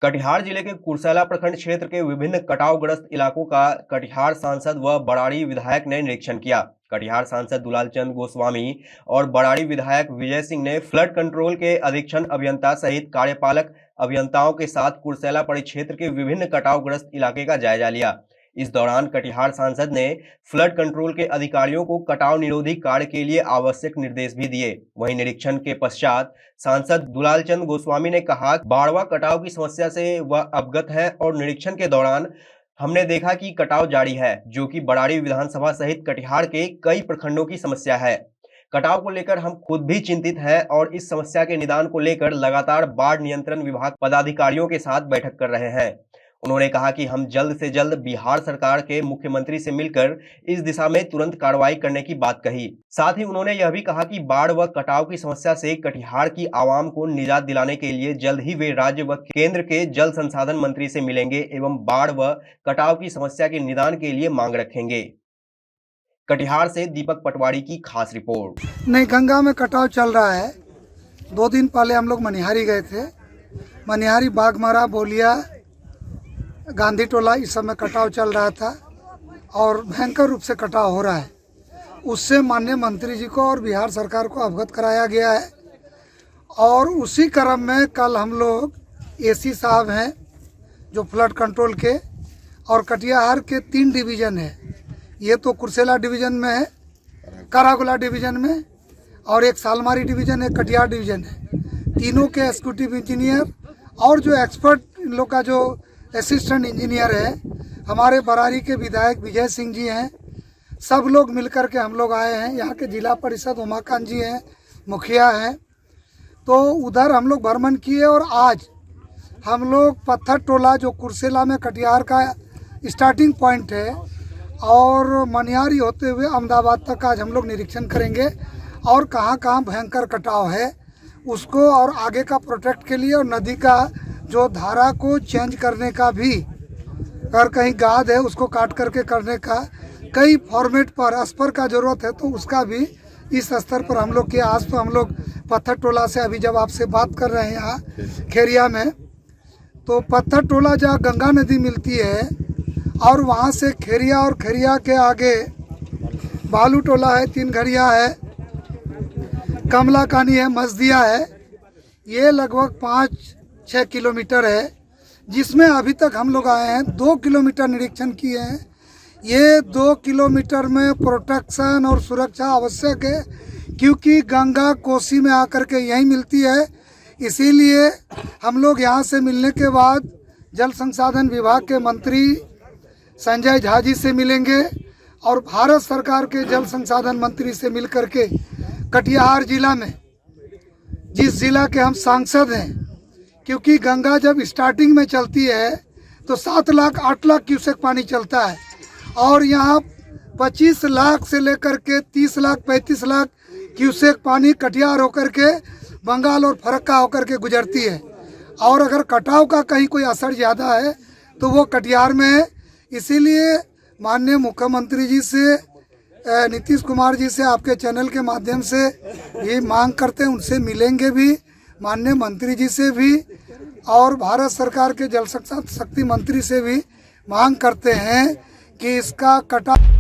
कटिहार जिले के कुर्सेला प्रखंड क्षेत्र के विभिन्न कटावग्रस्त इलाकों का कटिहार सांसद व बड़ाड़ी विधायक ने निरीक्षण किया। कटिहार सांसद दुलालचंद गोस्वामी और बड़ाड़ी विधायक विजय सिंह ने फ्लड कंट्रोल के अधीक्षण अभियंता सहित कार्यपालक अभियंताओं के साथ कुर्सेला परिक्षेत्र के विभिन्न कटावग्रस्त इलाके का जायजा लिया। इस दौरान कटिहार सांसद ने फ्लड कंट्रोल के अधिकारियों को कटाव निरोधी कार्य के लिए आवश्यक निर्देश भी दिए। वहीं निरीक्षण के पश्चात सांसद दुलालचंद गोस्वामी ने कहा, बाढ़वा कटाव की समस्या से वह अवगत है और निरीक्षण के दौरान हमने देखा कि कटाव जारी है, जो कि बड़ाड़ी विधानसभा सहित कटिहार के कई प्रखंडों की समस्या है। कटाव को लेकर हम खुद भी चिंतित हैं और इस समस्या के निदान को लेकर लगातार बाढ़ नियंत्रण विभाग पदाधिकारियों के साथ बैठक कर रहे हैं। उन्होंने कहा कि हम जल्द से जल्द बिहार सरकार के मुख्यमंत्री से मिलकर इस दिशा में तुरंत कार्रवाई करने की बात कही। साथ ही उन्होंने यह भी कहा कि बाढ़ व कटाव की समस्या से कटिहार की आवाम को निजात दिलाने के लिए जल्द ही वे राज्य व केंद्र के जल संसाधन मंत्री से मिलेंगे एवं बाढ़ व कटाव की समस्या के निदान के लिए मांग रखेंगे। कटिहार से दीपक पटवारी की खास रिपोर्ट। नहीं, गंगा में कटाव चल रहा है। 2 दिन पहले हम लोग मनिहारी गए थे। मनिहारी, बाघमारा, बोलिया, गांधी टोला, इस समय कटाव चल रहा था और भयंकर रूप से कटाव हो रहा है। उससे माननीय मंत्री जी को और बिहार सरकार को अवगत कराया गया है और उसी क्रम में कल हम लोग एसी साहब हैं जो फ्लड कंट्रोल के, और कटिहार के 3 डिवीज़न है। ये तो कुर्सेला डिवीज़न में है, करागोला डिवीज़न में, और एक सालमारी डिवीज़न है, कटिहार डिवीज़न है। तीनों के एग्जीक्यूटिव इंजीनियर और जो एक्सपर्ट इन लोग का जो असिस्टेंट इंजीनियर है, हमारे बरारी के विधायक विजय सिंह जी हैं। सब लोग मिलकर के हम लोग आए हैं। यहाँ के जिला परिषद उमाकांत जी हैं, मुखिया हैं। तो उधर हम लोग भ्रमण किए और आज हम लोग पत्थर टोला, जो कुर्सेला में कटिहार का स्टार्टिंग पॉइंट है, और मनिहारी होते हुए अहमदाबाद तक आज हम लोग निरीक्षण करेंगे और कहाँ कहाँ भयंकर कटाव है उसको, और आगे का प्रोटेक्ट के लिए, और नदी का जो धारा को चेंज करने का भी, अगर कहीं गाद है उसको काट करके करने का, कई फॉर्मेट पर अस्पर का ज़रूरत है तो उसका भी इस स्तर पर हम लोग किया। आज तो हम लोग पत्थर टोला से, अभी जब आपसे बात कर रहे हैं यहाँ खेरिया में, तो पत्थर टोला जहाँ गंगा नदी मिलती है और वहाँ से खेरिया, और खेरिया के आगे बालू टोला है, 3 घरिया है, कमला कानी है, मजदिया है। ये लगभग 5-6 किलोमीटर है, जिसमें अभी तक हम लोग आए हैं 2 किलोमीटर निरीक्षण किए हैं। ये 2 किलोमीटर में प्रोटेक्शन और सुरक्षा आवश्यक है, क्योंकि गंगा कोसी में आकर के यहीं मिलती है। इसीलिए हम लोग यहाँ से मिलने के बाद जल संसाधन विभाग के मंत्री संजय झा जी से मिलेंगे और भारत सरकार के जल संसाधन मंत्री से मिल करके कटिहार जिला में, जिस जिला के हम सांसद हैं, क्योंकि गंगा जब स्टार्टिंग में चलती है तो 7 लाख 8 लाख क्यूसेक पानी चलता है, और यहाँ 25 लाख से लेकर के 30 लाख 35 लाख क्यूसेक पानी कटिहार होकर के बंगाल और फरक्का होकर के गुजरती है। और अगर कटाव का कहीं कोई असर ज़्यादा है तो वो कटिहार में है। इसीलिए माननीय मुख्यमंत्री जी से, नीतीश कुमार जी से आपके चैनल के माध्यम से ये मांग करते हैं, उनसे मिलेंगे भी, माननीय मंत्री जी से भी, और भारत सरकार के जल शक्ति मंत्री से भी मांग करते हैं कि इसका कटाव